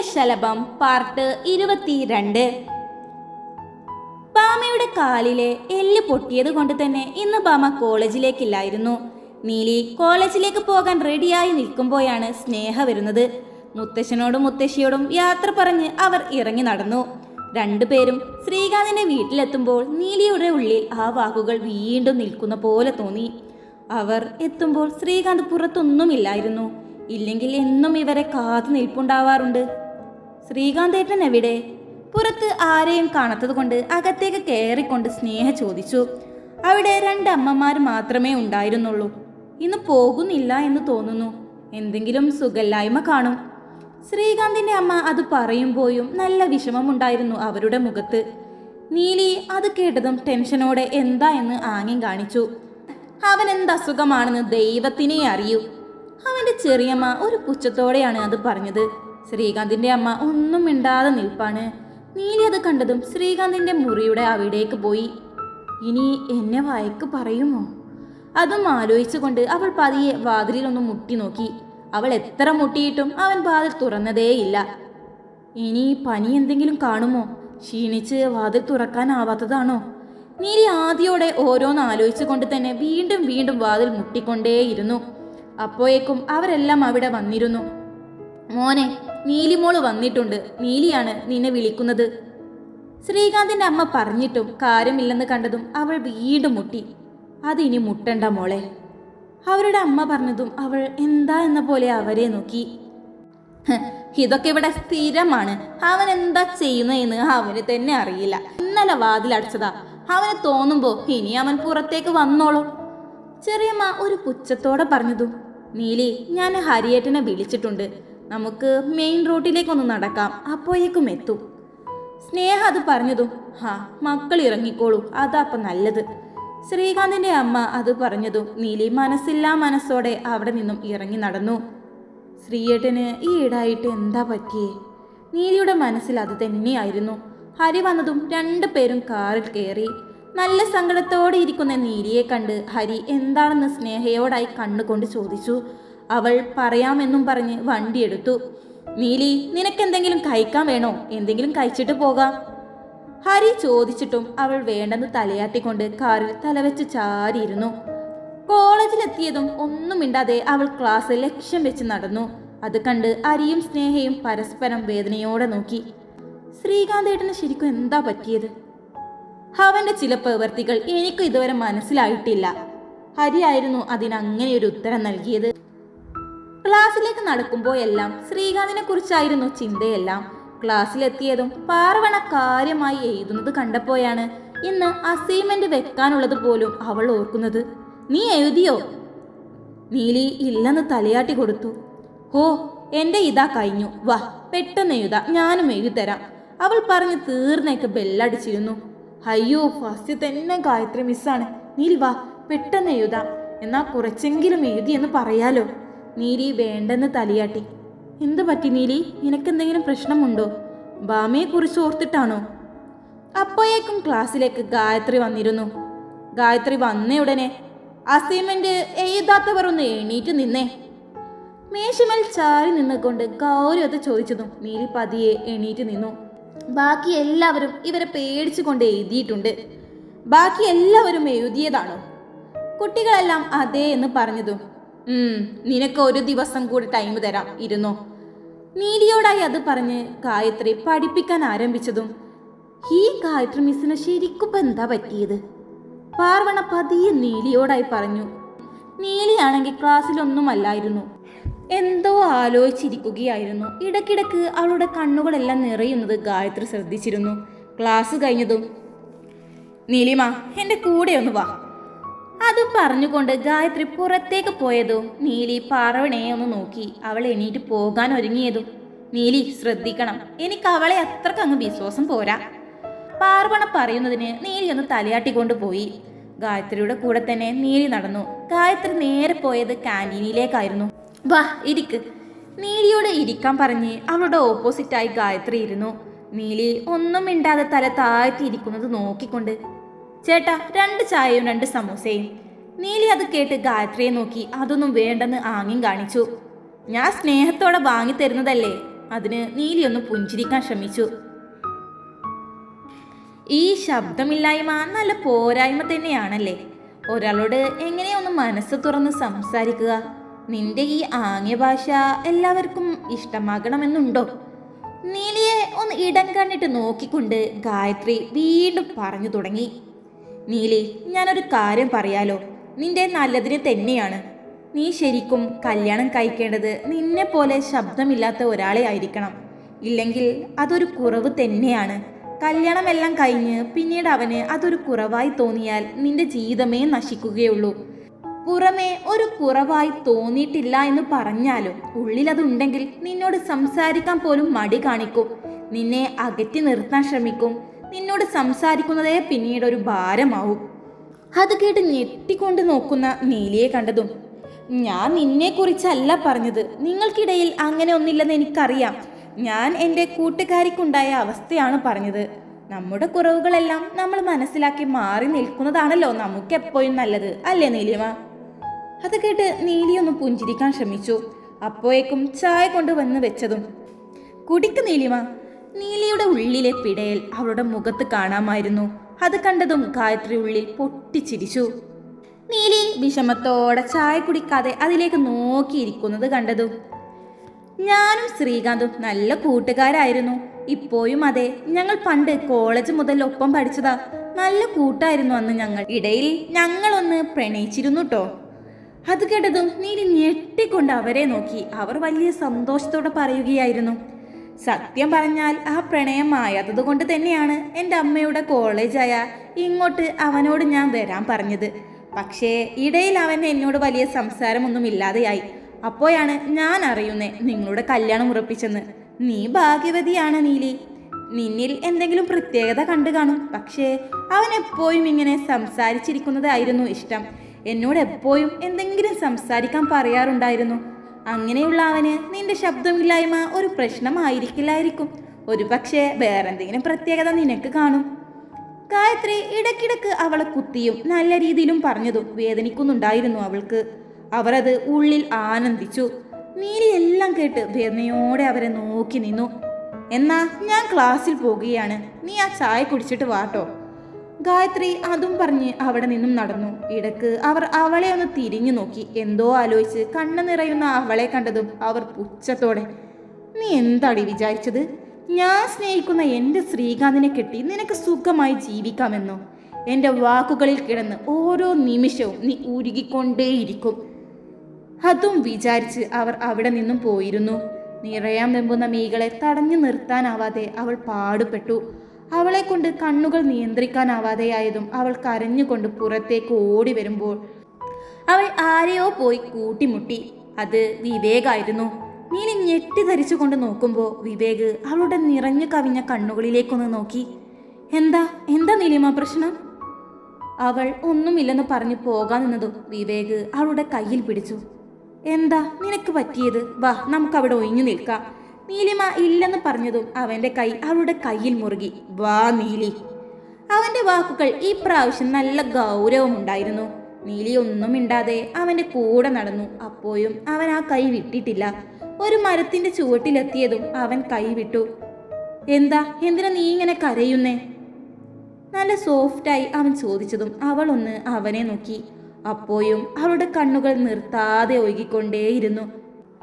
പ്രണയശലഭം part 22. ബാമയുടെ കാലിലെ എല്ല് പൊട്ടിയത് കൊണ്ട് തന്നെ ഇന്ന് ബാമ കോളേജിലേക്കില്ലായിരുന്നു. നീലി കോളേജിലേക്ക് പോകാൻ റെഡിയായി നിൽക്കുമ്പോഴാണ് സ്നേഹ വരുന്നത്. മുത്തശ്ശനോടും മുത്തശ്ശിയോടും യാത്ര പറഞ്ഞ് അവർ ഇറങ്ങി നടന്നു. രണ്ടുപേരും ശ്രീകാന്തിന്റെ വീട്ടിലെത്തുമ്പോൾ നീലിയുടെ ഉള്ളിൽ ആ വാക്കുകൾ വീണ്ടും നിൽക്കുന്ന പോലെ തോന്നി. അവർ എത്തുമ്പോൾ ശ്രീകാന്ത് പുറത്തൊന്നുമില്ലായിരുന്നു. ഇല്ലെങ്കിൽ എന്നും ഇവരെ കാത്തു നിൽപ്പുണ്ടാവാറുണ്ട്. ശ്രീകാന്തേട്ടൻ എവിടെ? പുറത്ത് ആരെയും കാണാത്തത് കൊണ്ട് അകത്തേക്ക് കയറിക്കൊണ്ട് സ്നേഹ ചോദിച്ചു. അവിടെ 2 അമ്മമാർ മാത്രമേ ഉണ്ടായിരുന്നുള്ളൂ. ഇന്ന് പോകുന്നില്ല എന്ന് തോന്നുന്നു. എന്തെങ്കിലും സുഖല്ലായ്മ കാണും. ശ്രീകാന്തിന്റെ അമ്മ അത് പറയുമ്പോഴും നല്ല വിഷമമുണ്ടായിരുന്നു അവരുടെ മുഖത്ത്. നീലി അത് കേട്ടതും ടെൻഷനോടെ എന്താ എന്ന് ആംഗ്യം കാണിച്ചു. അവൻ എന്തസുഖമാണെന്ന് ദൈവത്തിനെ അറിയൂ. അവന്റെ ചെറിയമ്മ ഒരു പുച്ഛത്തോടെയാണ് അത് പറഞ്ഞത്. ശ്രീകാന്തിന്റെ അമ്മ ഒന്നും മിണ്ടാതെ നിൽപ്പാണ്. നീലി അത് കണ്ടതും ശ്രീകാന്തിന്റെ മുറിയുടെ അവിടേക്ക് പോയി. ഇനി എന്നെ വഴക്ക് പറയുമോ? അതും ആലോചിച്ചുകൊണ്ട് അവൾ പതിയെ വാതിലിലൊന്ന് മുട്ടി നോക്കി. അവൾ എത്ര മുട്ടിയിട്ടും അവൻ വാതിൽ തുറന്നതേയില്ല. ഇനി പനി എന്തെങ്കിലും കാണുമോ? ക്ഷീണിച്ച് വാതിൽ തുറക്കാനാവാത്തതാണോ? നീലി ആദ്യോടെ ഓരോന്ന് ആലോചിച്ചുകൊണ്ട് തന്നെ വീണ്ടും വീണ്ടും വാതിൽ മുട്ടിക്കൊണ്ടേയിരുന്നു. അപ്പോഴേക്കും അവരെല്ലാം അവിടെ വന്നിരുന്നു. മോനെ, നീലിമോള് വന്നിട്ടുണ്ട്. നീലിയാണ് നിന്നെ വിളിക്കുന്നത്. ശ്രീകാന്തിന്റെ അമ്മ പറഞ്ഞിട്ടും കാര്യമില്ലെന്ന് കണ്ടതും അവൾ വീണ്ടും മുട്ടി. അതിനി മുട്ടണ്ട മോളെ. അവരുടെ അമ്മ പറഞ്ഞതും അവൾ എന്താ എന്ന പോലെ അവരെ നോക്കി. ഇതൊക്കെ ഇവിടെ സ്ഥിരമാണ്. അവൻ എന്താ ചെയ്യുന്നതെന്ന് അവന് തന്നെ അറിയില്ല. ഇന്നലെ വാതിലടച്ചതാ. അവന് തോന്നുമ്പോ ഇനി അവൻ പുറത്തേക്ക് വന്നോളൂ. ചെറിയമ്മ ഒരു പുച്ഛത്തോടെ പറഞ്ഞതും നീലി, ഞാൻ ഹരിയേട്ടനെ വിളിച്ചിട്ടുണ്ട്. നമുക്ക് മെയിൻ റോഡിലേക്കൊന്ന് നടക്കാം. അപ്പോഴേക്കും എത്തും. സ്നേഹ അത് പറഞ്ഞതും മക്കൾ ഇറങ്ങിക്കോളൂ, അതാപ്പം നല്ലത്. ശ്രീകാന്തിന്റെ അമ്മ അത് പറഞ്ഞതും നീലി മനസ്സില്ലാ മനസ്സോടെ അവിടെ നിന്നും ഇറങ്ങി നടന്നു. ശ്രീയേട്ടന് ഈ ഈടായിട്ട് എന്താ പറ്റിയേ? നീലിയുടെ മനസ്സിൽ അത് തന്നെയായിരുന്നു. ഹരി വന്നതും 2 പേരും കാറിൽ കയറി. നല്ല സങ്കടത്തോടെ ഇരിക്കുന്ന നീലിയെ കണ്ട് ഹരി എന്താണെന്ന് സ്നേഹയോടായി കണ്ണുകൊണ്ട് ചോദിച്ചു. അവൾ പറയാമെന്നും പറഞ്ഞ് വണ്ടി എടുത്തു. നീലി, നിനക്കെന്തെങ്കിലും കഴിക്കാൻ വേണോ? എന്തെങ്കിലും കഴിച്ചിട്ട് പോകാം. ഹരി ചോദിച്ചിട്ടും അവൾ വേണ്ടെന്ന് തലയാട്ടിക്കൊണ്ട് കാറിൽ തലവെച്ച് ചാരിയിരുന്നു. കോളേജിലെത്തിയതും ഒന്നും മിണ്ടാതെ അവൾ ക്ലാസ് ലക്ഷ്യം വെച്ച് നടന്നു. അത് കണ്ട് ഹരിയും സ്നേഹയും പരസ്പരം വേദനയോടെ നോക്കി. ശ്രീകാന്തേട്ടന് ശരിക്കും എന്താ പറ്റിയത്? അവന്റെ ചില പ്രവൃത്തികൾ എനിക്ക് ഇതുവരെ മനസ്സിലായിട്ടില്ല. ഹരിയായിരുന്നു അതിനങ്ങനെ ഒരു ഉത്തരം നൽകിയത്. ക്ലാസ്സിലേക്ക് നടക്കുമ്പോഴെല്ലാം ശ്രീകാന്തിനെ കുറിച്ചായിരുന്നു ചിന്തയെല്ലാം. ക്ലാസ്സിലെത്തിയതും പാർവണ കാര്യമായി എഴുതുന്നത് കണ്ടപ്പോഴാണ് ഇന്ന് അസൈൻമെന്റ് വെക്കാനുള്ളത് പോലും അവൾ ഓർക്കുന്നത്. നീ എഴുതിയോ? നീലി ഇല്ലെന്ന് തലയാട്ടി കൊടുത്തു. ഓ, എന്റെ ഇതാ കഴിഞ്ഞു. വാ, പെട്ടെന്ന് എഴുതാ, ഞാനും എഴുതിത്തരാം. അവൾ പറഞ്ഞ് തീർന്നേക്ക് ബെല്ലടിച്ചിരുന്നു. അയ്യോ, ഫസ്റ്റ് തന്നെ ഗായത്രി മിസ്സാണ്. നീലി വാ, പെട്ടെന്ന് എഴുതാം. എന്നാ കുറച്ചെങ്കിലും എഴുതി എന്ന് പറയാലോ. നീലി വേണ്ടെന്ന് തലയാട്ടി. എന്തു പറ്റി നീലി? നിനക്കെന്തെങ്കിലും പ്രശ്നമുണ്ടോ? ബാമയെ കുറിച്ച് ഓർത്തിട്ടാണോ? അപ്പോഴേക്കും ക്ലാസ്സിലേക്ക് ഗായത്രി വന്നിരുന്നു. ഗായത്രി വന്ന ഉടനെ അസൈൻമെന്റ് എഴുതാത്തവർ ഒന്ന് എണീറ്റ് നിന്നേ. മേശമേൽ ചാരി നിന്നുകൊണ്ട് ഗൗരി അത് ചോദിച്ചതും നീലി പതിയെ എണീറ്റ് നിന്നു. ബാക്കി എല്ലാവരും ഇവരെ പേടിച്ചു കൊണ്ട് എഴുതിയിട്ടുണ്ട്. ബാക്കി എല്ലാവരും എഴുതിയതാണോ? കുട്ടികളെല്ലാം അതേ എന്ന് പറഞ്ഞതും നിനക്ക് ഒരു ദിവസം കൂടി ടൈം തരാം, ഇരുന്നോ. നീലിയോടായി അത് പറഞ്ഞ് ഗായത്രി പഠിപ്പിക്കാൻ ആരംഭിച്ചതും ഈ ഗായത്രി മിസ്സിന് ശരിക്കും എന്താ പറ്റിയത്? പാർവണ പതിയെ നീലിയോടായി പറഞ്ഞു. നീലിയാണെങ്കിൽ ക്ലാസ്സിലൊന്നുമല്ലായിരുന്നു. എന്തോ ആലോചിച്ചിരിക്കുകയായിരുന്നു. ഇടയ്ക്കിടയ്ക്ക് അവളുടെ കണ്ണുകളെല്ലാം നിറയുന്നത് ഗായത്രി ശ്രദ്ധിച്ചിരുന്നു. ക്ലാസ് കഴിഞ്ഞതും നീലിമ, എൻ്റെ കൂടെ ഒന്ന് വാ. അതും പറഞ്ഞുകൊണ്ട് ഗായത്രി പുറത്തേക്ക് പോയതും നീലി പാർവണയെ ഒന്ന് നോക്കി. അവൾ എണീറ്റ് പോകാൻ ഒരുങ്ങിയതും നീലി ശ്രദ്ധിക്കണം, എനിക്ക് അവളെ അത്രക്ക് അങ്ങ് വിശ്വാസം പോരാ. പാർവണ പറയുന്നതിന് നീലി ഒന്ന് തലയാട്ടിക്കൊണ്ട് പോയി. ഗായത്രിയുടെ കൂടെ തന്നെ നീലി നടന്നു. ഗായത്രി നേരെ പോയത് ക്യാൻറ്റീനിലേക്കായിരുന്നു. വാ, ഇരിക്ക്. നീലിയോട് ഇരിക്കാൻ പറഞ്ഞ് അവളുടെ ഓപ്പോസിറ്റായി ഗായത്രി ഇരുന്നു. നീലി ഒന്നും മിണ്ടാതെ തല താഴ്ത്തിയിരിക്കുന്നത് നോക്കിക്കൊണ്ട് ചേട്ടാ 2 ചായയും 2 സമൂസയും. നീലി അത് കേട്ട് ഗായത്രിയെ നോക്കി. അതൊന്നും വേണ്ടെന്ന് ആംഗ്യം കാണിച്ചു. ഞാൻ സ്നേഹത്തോടെ വാങ്ങിത്തരുന്നതല്ലേ, അതിന് നീലി ഒന്ന് പുഞ്ചിരിക്കാൻ ശ്രമിച്ചു. ഈ ശബ്ദമില്ലായ്മ നല്ല പോരായ്മ തന്നെയാണല്ലേ. ഒരാളോട് എങ്ങനെയൊന്ന് മനസ്സ് തുറന്ന് സംസാരിക്കുക. നിന്റെ ഈ ആംഗ്യ ഭാഷ എല്ലാവർക്കും ഇഷ്ടമാകണമെന്നുണ്ടോ? നീലിയെ ഒന്ന് ഇടം കണ്ടിട്ട് നോക്കിക്കൊണ്ട് ഗായത്രി വീണ്ടും പറഞ്ഞു തുടങ്ങി. നീലി, ഞാനൊരു കാര്യം പറയാലോ, നിന്റെ നല്ലതിന് തന്നെയാണ്. നീ ശരിക്കും കല്യാണം കഴിക്കേണ്ടത് നിന്നെ പോലെ ശബ്ദമില്ലാത്ത ഒരാളെ ആയിരിക്കണം. ഇല്ലെങ്കിൽ അതൊരു കുറവ് തന്നെയാണ്. കല്യാണമെല്ലാം കഴിഞ്ഞ് പിന്നീട് അവന് അതൊരു കുറവായി തോന്നിയാൽ നിന്റെ ജീവിതമേ നശിക്കുകയുള്ളൂ. പുറമേ ഒരു കുറവായി തോന്നിയിട്ടില്ല എന്ന് പറഞ്ഞാലും ഉള്ളിലതുണ്ടെങ്കിൽ നിന്നോട് സംസാരിക്കാൻ പോലും മടി കാണിക്കും. നിന്നെ അകറ്റി നിർത്താൻ ശ്രമിക്കും. നിന്നോട് സംസാരിക്കുന്നതേ പിന്നീട് ഒരു ഭാരമാവും. അത് കേട്ട് ഞെട്ടിക്കൊണ്ട് നോക്കുന്ന നീലിയെ കണ്ടതും, ഞാൻ നിന്നെക്കുറിച്ചല്ല പറഞ്ഞത്. നിങ്ങൾക്കിടയിൽ അങ്ങനെ ഒന്നില്ലെന്ന് എനിക്കറിയാം. ഞാൻ എൻ്റെ കൂട്ടുകാരിക്കുണ്ടായ അവസ്ഥയാണ് പറഞ്ഞത്. നമ്മുടെ കുറവുകളെല്ലാം നമ്മൾ മനസ്സിലാക്കി മാറി നിൽക്കുന്നതാണല്ലോ നമുക്കെപ്പോഴും നല്ലത്, അല്ലേ നീലിമ? അത് കേട്ട് നീലി ഒന്ന് പുഞ്ചിരിക്കാൻ ശ്രമിച്ചു. അപ്പോഴേക്കും ചായ കൊണ്ടുവന്ന് വെച്ചതും, കുടിക്ക് നീലിമ. നീലിയുടെ ഉള്ളിലെ പിടയൽ അവളുടെ മുഖത്ത് കാണാമായിരുന്നു. അത് കണ്ടതും ഗായത്രി ഉള്ളിൽ പൊട്ടിച്ചിരിച്ചു. നീലി വിഷമത്തോടെ ചായ കുടിക്കാതെ അതിലേക്ക് നോക്കിയിരിക്കുന്നത് കണ്ടതും, ഞാനും ശ്രീകാന്തും നല്ല കൂട്ടുകാരായിരുന്നു. ഇപ്പോഴും അതെ. ഞങ്ങൾ പണ്ട് കോളേജ് മുതൽ ഒപ്പം പഠിച്ചതാ. നല്ല കൂട്ടായിരുന്നു അന്ന് ഞങ്ങൾ. ഇടയിൽ ഞങ്ങളൊന്ന് പ്രണയിച്ചിരുന്നു ട്ടോ. അത് കേട്ടതും നീലി ഞെട്ടിക്കൊണ്ട് അവരെ നോക്കി. അവർ വലിയ സന്തോഷത്തോടെ പറയുകയായിരുന്നു, സത്യം പറഞ്ഞാൽ ആ പ്രണയം ആയാത്തത് കൊണ്ട് തന്നെയാണ് എൻ്റെ അമ്മയുടെ കോളേജായ ഇങ്ങോട്ട് അവനോട് ഞാൻ വരാൻ പറഞ്ഞത്. പക്ഷേ ഇടയിൽ അവൻ എന്നോട് വലിയ സംസാരമൊന്നും ഇല്ലാതെയായി. അപ്പോഴാണ് ഞാൻ അറിയുന്നേ നിങ്ങളുടെ കല്യാണം ഉറപ്പിച്ചെന്ന്. നീ ഭാഗ്യവതിയാണ് നീലി. നിന്നിൽ എന്തെങ്കിലും പ്രത്യേകത കണ്ടു കാണും. പക്ഷേ അവൻ എപ്പോഴും ഇങ്ങനെ സംസാരിച്ചിരിക്കുന്നതായിരുന്നു ഇഷ്ടം. എന്നോട് എപ്പോഴും എന്തെങ്കിലും സംസാരിക്കാൻ പറയാറുണ്ടായിരുന്നു. അങ്ങനെയുള്ള അവന് നിന്റെ ശബ്ദമില്ലായ്മ ഒരു പ്രശ്നമായിരിക്കില്ലായിരിക്കും. ഒരു പക്ഷേ വേറെന്തെങ്കിലും പ്രത്യേകത നിനക്ക് കാണും. ഗായത്രി ഇടയ്ക്കിടയ്ക്ക് അവളെ കുത്തിയും നല്ല രീതിയിലും പറഞ്ഞതും വേദനിക്കുന്നുണ്ടായിരുന്നു അവൾക്ക്. അവർ അത് ഉള്ളിൽ ആനന്ദിച്ചു. നീലി എല്ലാം കേട്ട് വേദനയോടെ അവരെ നോക്കി നിന്നു. എന്നാ ഞാൻ ക്ലാസ്സിൽ പോകുകയാണ്, നീ ആ ചായ കുടിച്ചിട്ട് വാട്ടോ. ഗായത്രി അതും പറഞ്ഞ് അവിടെ നിന്നും നടന്നു. ഇടക്ക് അവർ അവളെ ഒന്ന് തിരിഞ്ഞു നോക്കി. എന്തോ ആലോചിച്ച് കണ്ണു നിറയുന്ന അവളെ കണ്ടതും അവർ പുച്ഛത്തോടെ, നീ എന്താടി വിചാരിച്ചത്? ഞാൻ സ്നേഹിക്കുന്ന എൻ്റെ ശ്രീകാന്തിനെ കെട്ടി നിനക്ക് സുഖമായി ജീവിക്കാമെന്നോ? എൻ്റെ വാക്കുകളിൽ കിടന്ന് ഓരോ നിമിഷവും നീ ഉരുകിക്കൊണ്ടേയിരിക്കും. അതും വിചാരിച്ച് അവർ അവിടെ നിന്നും പോയിരുന്നു. നിറയാൻ വെമ്പുന്ന മീകളെ തടഞ്ഞു നിർത്താനാവാതെ അവൾ പാടുപെട്ടു. അവളെ കൊണ്ട് കണ്ണുകൾ നിയന്ത്രിക്കാനാവാതെയായതും അവൾ കരഞ്ഞുകൊണ്ട് പുറത്തേക്ക് ഓടി വരുമ്പോൾ അവൾ ആരെയോ പോയി കൂട്ടിമുട്ടി. അത് വിവേകായിരുന്നു. നീലി ഞെട്ടിധരിച്ചുകൊണ്ട് നോക്കുമ്പോൾ വിവേക് അവളുടെ നിറഞ്ഞു കവിഞ്ഞ കണ്ണുകളിലേക്കൊന്ന് നോക്കി. എന്താ എന്താ നീലിമ പ്രശ്നം? അവൾ ഒന്നുമില്ലെന്ന് പറഞ്ഞു പോകാൻ നിന്നതും വിവേക് അവളുടെ കയ്യിൽ പിടിച്ചു. എന്താ നിനക്ക് പറ്റിയത്? വാ, നമുക്കവിടെ ഒഴിഞ്ഞു നിൽക്കാം. നീലിമ ഇല്ലെന്ന് പറഞ്ഞതും അവൻ്റെ കൈ അവളുടെ കയ്യിൽ മുറുകി. വാ നീലി. അവൻ്റെ വാക്കുകൾ ഈ പ്രാവശ്യം നല്ല ഗൗരവമുണ്ടായിരുന്നു. നീലി ഒന്നും മിണ്ടാതെ അവൻ്റെ കൂടെ നടന്നു. അപ്പോഴും അവൻ ആ കൈ വിട്ടിട്ടില്ല. ഒരു മരത്തിൻ്റെ ചുവട്ടിലെത്തിയതും അവൻ കൈ വിട്ടു. എന്താ, എന്തിനാ നീ ഇങ്ങനെ കരയുന്നേ? നല്ല സോഫ്റ്റായി അവൻ ചോദിച്ചതും അവൾ ഒന്ന് അവനെ നോക്കി. അപ്പോഴും അവളുടെ കണ്ണുകൾ നിർത്താതെ ഒഴുകിക്കൊണ്ടേയിരുന്നു.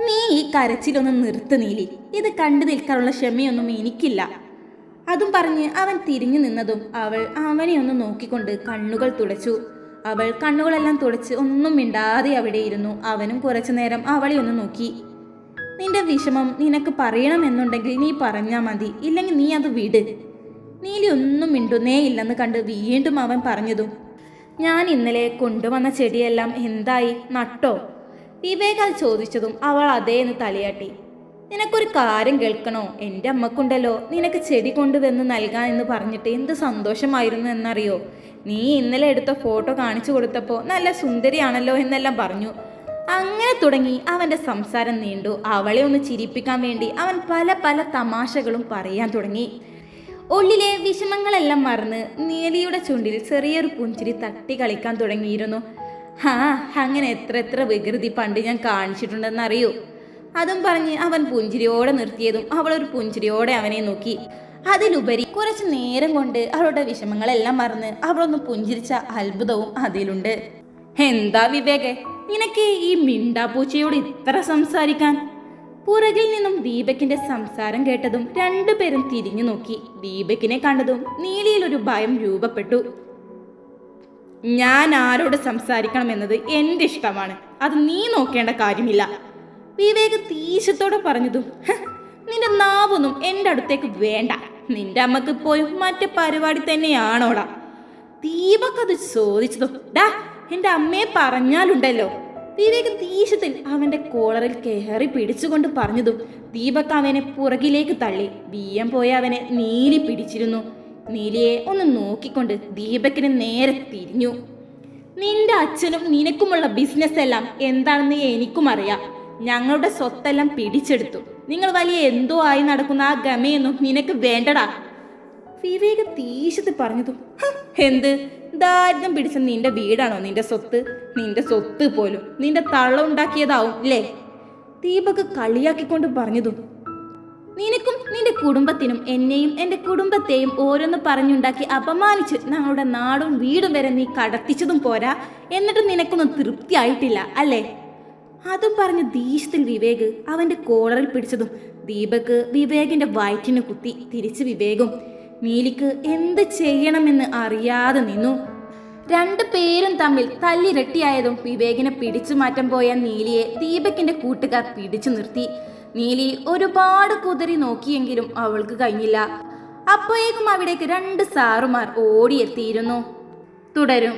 നീ ഈ കരച്ചിലൊന്ന് നിർത്ത് നീലി. ഇത് കണ്ടു നിൽക്കാനുള്ള ക്ഷമയൊന്നും എനിക്കില്ല. അതും പറഞ്ഞ് അവൻ തിരിഞ്ഞു നിന്നതും അവൾ അവനെ ഒന്ന് നോക്കിക്കൊണ്ട് കണ്ണുകൾ തുടച്ചു. അവൾ കണ്ണുകളെല്ലാം തുടച്ച് ഒന്നും മിണ്ടാതെ അവിടെ ഇരുന്നു. അവനും കുറച്ചു നേരം അവളെ ഒന്ന് നോക്കി. നിന്റെ വിഷമം നിനക്ക് പറയണമെന്നുണ്ടെങ്കിൽ നീ പറഞ്ഞാൽ മതി, ഇല്ലെങ്കിൽ നീ അത് വിട്. നീലി ഒന്നും മിണ്ടുന്നേ ഇല്ലെന്ന് കണ്ട് വീണ്ടും അവൻ പറഞ്ഞതും, ഞാൻ ഇന്നലെ കൊണ്ടുവന്ന ചെടിയെല്ലാം എന്തായി, നട്ടോ? വിവേക് അത് ചോദിച്ചതും അവൾ അതേന്ന് തലയാട്ടി. നിനക്കൊരു കാര്യം കേൾക്കണോ? എൻ്റെ അമ്മക്കുണ്ടല്ലോ നിനക്ക് ചെടി കൊണ്ടുവന്ന് നൽകാൻ എന്ന് പറഞ്ഞിട്ട് എന്ത് സന്തോഷമായിരുന്നു എന്നറിയോ? നീ ഇന്നലെ എടുത്ത ഫോട്ടോ കാണിച്ചു കൊടുത്തപ്പോൾ നല്ല സുന്ദരിയാണല്ലോ എന്നെല്ലാം പറഞ്ഞു. അങ്ങനെ തുടങ്ങി അവൻ്റെ സംസാരം നീണ്ടു. അവളെ ഒന്ന് ചിരിപ്പിക്കാൻ വേണ്ടി അവൻ പല പല തമാശകളും പറയാൻ തുടങ്ങി. ഉള്ളിലെ വിഷമങ്ങളെല്ലാം മറന്ന് നീലിയുടെ ചുണ്ടിൽ ചെറിയൊരു പുഞ്ചിരി തട്ടി കളിക്കാൻ തുടങ്ങിയിരുന്നു. അങ്ങനെ എത്ര എത്ര വികൃതി പണ്ട് ഞാൻ കാണിച്ചിട്ടുണ്ടെന്നറിയൂ. അതും പറഞ്ഞ് അവൻ പുഞ്ചിരിയോടെ നിർത്തിയതും അവൾ ഒരു പുഞ്ചിരിയോടെ അവനെ നോക്കി. അതിലുപരി കുറച്ചു നേരം കൊണ്ട് അവളുടെ വിഷമങ്ങളെല്ലാം മറന്ന് അവളൊന്ന് പുഞ്ചിരിച്ച അത്ഭുതവും അതിലുണ്ട്. എന്താ വിവേകെ, നിനക്ക് ഈ മിണ്ടാപ്പൂച്ചയോട് ഇത്ര സംസാരിക്കാൻ? പുറകിൽ നിന്നും ദീപകിന്റെ സംസാരം കേട്ടതും രണ്ടുപേരും തിരിഞ്ഞു നോക്കി. ദീപകിനെ കണ്ടതും നീലിയിൽ ഒരു ഭയം രൂപപ്പെട്ടു. ഞാൻ ആരോട് സംസാരിക്കണമെന്നത് എൻ്റെ ഇഷ്ടമാണ്, അത് നീ നോക്കേണ്ട കാര്യമില്ല, വിവേക് തീശത്തോടെ പറഞ്ഞതും നിന്റെ നാവൊന്നും എൻ്റെ അടുത്തേക്ക് വേണ്ട. നിന്റെ അമ്മക്ക് പോയും മറ്റേ പരിപാടി തന്നെയാണോടാ? ദീപക് അത് ചോദിച്ചതും ഡാ എൻ്റെ അമ്മയെ പറഞ്ഞാലുണ്ടല്ലോ. വിവേക് തീശത്തിൽ അവന്റെ കോളറിൽ കയറി പിടിച്ചുകൊണ്ട് പറഞ്ഞതും ദീപക് അവനെ പുറകിലേക്ക് തള്ളി. ബിയ്യം പോയ അവനെ നീലി പിടിച്ചിരുന്നു. നീലിയെ ഒന്ന് നോക്കിക്കൊണ്ട് ദീപകിന് നേരെ തിരിഞ്ഞു. നിന്റെ അച്ഛനും നിനക്കുമുള്ള ബിസിനസ് എല്ലാം എന്താണെന്ന് എനിക്കും അറിയാം. ഞങ്ങളുടെ സ്വത്തെല്ലാം പിടിച്ചെടുത്തു. നിങ്ങൾ വലിയ എന്തോ ആയി നടക്കുന്ന ആ ഗമയൊന്നും നിനക്ക് വേണ്ടടാ. വിവേക് തീശത്തിൽ പറഞ്ഞതും എന്ത് ദാരിദ്ര്യം പിടിച്ച നിന്റെ വീടാണോ നിന്റെ സ്വത്ത്? നിന്റെ സ്വത്ത് പോലും നിന്റെ തള്ള ഉണ്ടാക്കിയതാവും അല്ലേ? ദീപക് കളിയാക്കിക്കൊണ്ട് പറഞ്ഞതും നിനക്കും നിന്റെ കുടുംബത്തിനും എന്നെയും എൻ്റെ കുടുംബത്തെയും ഓരോന്ന് പറഞ്ഞുണ്ടാക്കി അപമാനിച്ച് ഞങ്ങളുടെ നാടും വീടും വരെ നീ കടത്തിച്ചതും പോരാ, എന്നിട്ട് നിനക്കൊന്നും തൃപ്തിയായിട്ടില്ല അല്ലേ? അതും പറഞ്ഞ് ദേഷ്യത്തിൽ വിവേക് അവന്റെ കോളറിൽ പിടിച്ചതും ദീപക് വിവേകിന്റെ വയറ്റിന് കുത്തി. തിരിച്ച് വിവേകും നീലിക്ക് എന്ത് ചെയ്യണമെന്ന് അറിയാതെ നിന്നു. രണ്ടു പേരും തമ്മിൽ തല്ലിരട്ടിയായതും വിവേകിനെ പിടിച്ചു മാറ്റാൻ പോയ നീലിയെ ദീപകിന്റെ കൂട്ടുകാർ പിടിച്ചു നിർത്തി. നീലി ഒരുപാട് കുതറി നോക്കിയെങ്കിലും അവൾക്ക് കഴിഞ്ഞില്ല. അപ്പോഴേക്കും അവിടേക്ക് 2 സാറുമാർ ഓടിയെത്തിയിരുന്നു. തുടരും.